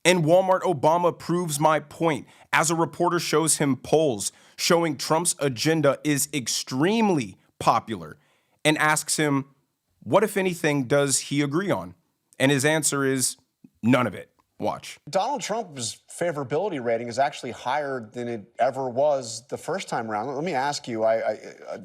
And Walmart Obama proves my point as a reporter shows him polls showing Trump's agenda is extremely popular and asks him, what, if anything, does he agree on? And his answer is none of it. Watch. Donald Trump's favorability rating is actually higher than it ever was the first time around. Let me ask you, a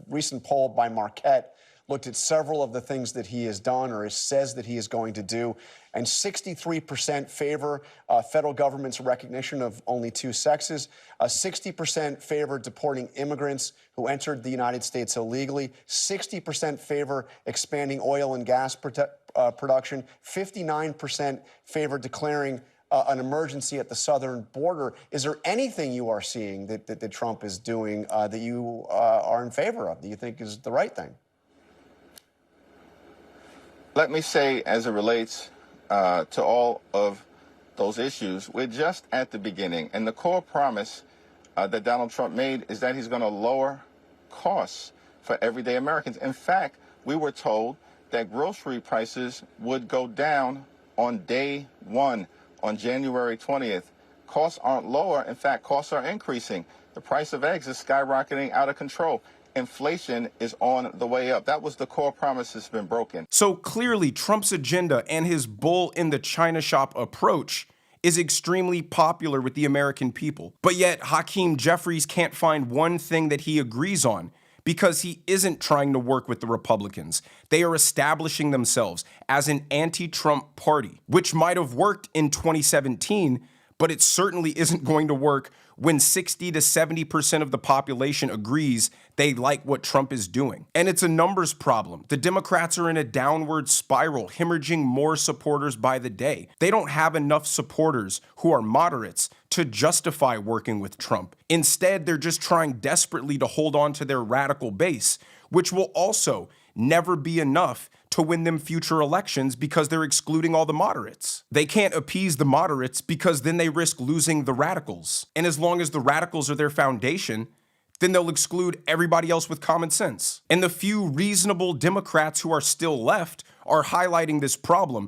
recent poll by Marquette looked at several of the things that he has done or says that he is going to do, and 63% favor federal government's recognition of only two sexes, 60% favor deporting immigrants who entered the United States illegally, 60% favor expanding oil and gas production, 59% favor declaring an emergency at the southern border. Is there anything you are seeing that Trump is doing that you are in favor of, that you think is the right thing? Let me say, as it relates to all of those issues, we're just at the beginning. And the core promise that Donald Trump made is that he's going to lower costs for everyday Americans. In fact, we were told that grocery prices would go down on day one, on January 20th. Costs aren't lower. In fact, costs are increasing. The price of eggs is skyrocketing out of control. Inflation is on the way up. That was the core promise that's been broken. So clearly, Trump's agenda and his bull in the China shop approach is extremely popular with the American people. But yet, Hakeem Jeffries can't find one thing that he agrees on because he isn't trying to work with the Republicans. They are establishing themselves as an anti-Trump party, which might have worked in 2017, but it certainly isn't going to work when 60 to 70% of the population agrees they like what Trump is doing. And it's a numbers problem. The Democrats are in a downward spiral, hemorrhaging more supporters by the day. They don't have enough supporters who are moderates to justify working with Trump. Instead, they're just trying desperately to hold on to their radical base, which will also never be enough to win them future elections because they're excluding all the moderates. They can't appease the moderates because then they risk losing the radicals. And as long as the radicals are their foundation, then they'll exclude everybody else with common sense. And the few reasonable Democrats who are still left are highlighting this problem